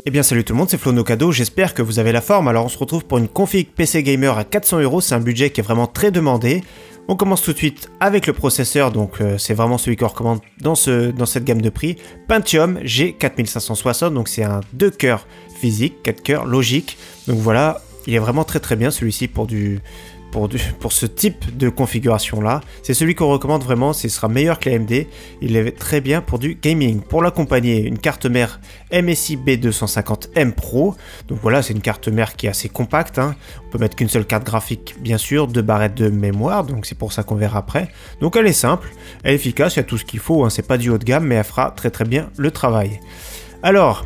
Eh bien salut tout le monde, c'est Flo Nocado, j'espère que vous avez la forme. Alors on se retrouve pour une config PC Gamer à 400 €, c'est un budget qui est vraiment très demandé. On commence tout de suite avec le processeur, donc c'est vraiment celui qu'on recommande dans cette gamme de prix. Pentium G4560, donc c'est un 2 cœurs physique, 4 cœurs logique. Donc voilà, il est vraiment très bien celui-ci pour ce type de configuration là. C'est celui qu'on recommande vraiment, ce sera meilleur que l'AMD. Il est très bien pour du gaming. Pour l'accompagner, une carte mère MSI B250M Pro. Donc voilà, c'est une carte mère qui est assez compacte, hein. On peut mettre qu'une seule carte graphique bien sûr, 2 barrettes de mémoire, donc c'est pour ça qu'on verra après. Donc elle est simple, elle est efficace, il y a tout ce qu'il faut, hein. C'est pas du haut de gamme mais elle fera très bien le travail. Alors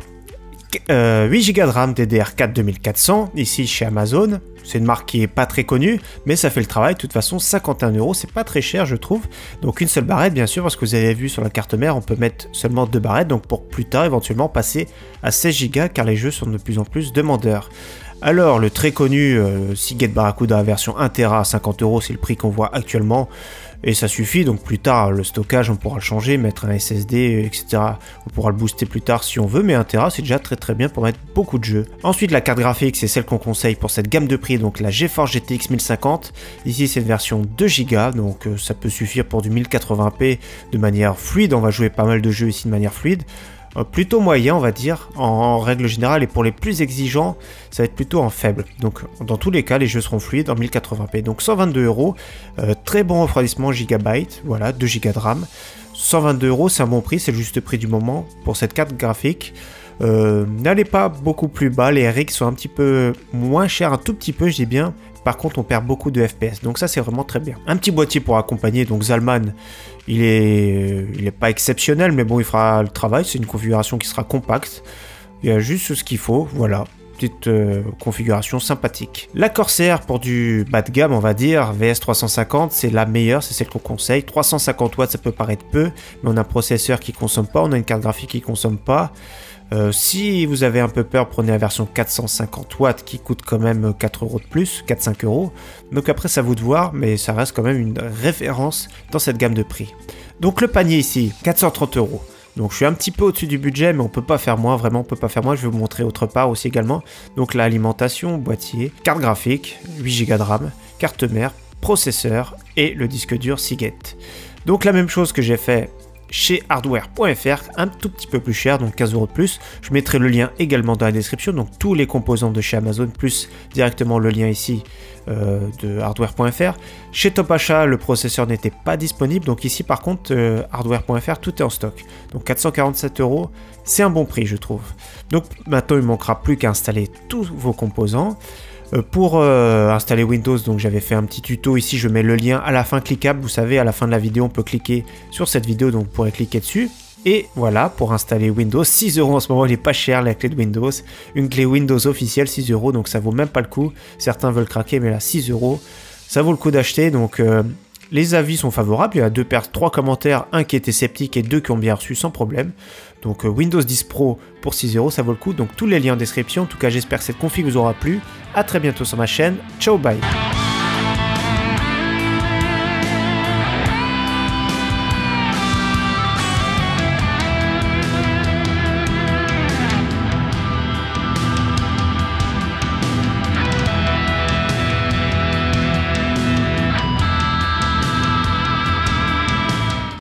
8 Go de RAM DDR4 2400 ici chez Amazon. C'est une marque qui est pas très connue, mais ça fait le travail. De toute façon, 51 €, c'est pas très cher, je trouve. Donc une seule barrette, bien sûr, parce que vous avez vu sur la carte mère, on peut mettre seulement 2 barrettes. Donc pour plus tard, éventuellement, passer à 16 Go, car les jeux sont de plus en plus demandeurs. Alors, le très connu Seagate Barracuda version 1 Tera à 50 €, c'est le prix qu'on voit actuellement. Et ça suffit, donc plus tard, le stockage, on pourra le changer, mettre un SSD, etc. On pourra le booster plus tard si on veut, mais 1 Tera, c'est déjà très bien pour mettre beaucoup de jeux. Ensuite, la carte graphique, c'est celle qu'on conseille pour cette gamme de prix, donc la GeForce GTX 1050. Ici, c'est une version 2 Go, donc ça peut suffire pour du 1080p de manière fluide. On va jouer pas mal de jeux ici de manière fluide. Plutôt moyen on va dire en règle générale, et pour les plus exigeants ça va être plutôt en faible. Donc dans tous les cas les jeux seront fluides en 1080p. Donc 122 €, très bon refroidissement gigabyte, voilà, 2 Go de RAM. 122 € c'est un bon prix, c'est le juste prix du moment pour cette carte graphique. N'allez pas beaucoup plus bas, les RX sont un petit peu moins chers, un tout petit peu je dis bien. Par contre on perd beaucoup de FPS, donc ça c'est vraiment très bien. Un petit boîtier pour accompagner, donc Zalman, il est pas exceptionnel, mais bon il fera le travail, c'est une configuration qui sera compacte. Il y a juste ce qu'il faut, voilà. Petite configuration sympathique. La Corsair pour du bas de gamme on va dire, VS350 c'est la meilleure, c'est celle qu'on conseille. 350 watts ça peut paraître peu, mais on a un processeur qui consomme pas, on a une carte graphique qui consomme pas. Si vous avez un peu peur, prenez la version 450 watts qui coûte quand même 4 € de plus, 4-5 €. Donc après c'est à vous de voir, mais ça reste quand même une référence dans cette gamme de prix. Donc le panier ici, 430 €. Donc je suis un petit peu au-dessus du budget, mais on peut pas faire moins, vraiment on peut pas faire moins. Je vais vous montrer autre part aussi également. Donc l'alimentation, boîtier, carte graphique, 8 Go de RAM, carte mère, processeur et le disque dur Seagate. Donc la même chose que j'ai fait chez hardware.fr, un tout petit peu plus cher, donc 15 € de plus. Je mettrai le lien également dans la description, donc tous les composants de chez Amazon, plus directement le lien ici de hardware.fr. Chez Top Achat, le processeur n'était pas disponible, donc ici par contre, hardware.fr, tout est en stock. Donc 447 €, c'est un bon prix je trouve. Donc maintenant il ne manquera plus qu'à installer tous vos composants. Pour installer Windows, donc j'avais fait un petit tuto ici, je mets le lien à la fin cliquable, vous savez à la fin de la vidéo on peut cliquer sur cette vidéo, donc vous pourrez cliquer dessus. Et voilà, pour installer Windows, 6 € en ce moment, il est pas cher la clé de Windows, une clé Windows officielle 6 €, donc ça vaut même pas le coup, certains veulent craquer mais là 6 €, ça vaut le coup d'acheter. Donc les avis sont favorables, il y a 3 commentaires, un qui était sceptique et 2 qui ont bien reçu sans problème. Donc Windows 10 Pro pour 6 €, ça vaut le coup. Donc tous les liens en description. En tout cas, j'espère que cette config vous aura plu. A très bientôt sur ma chaîne. Ciao, bye.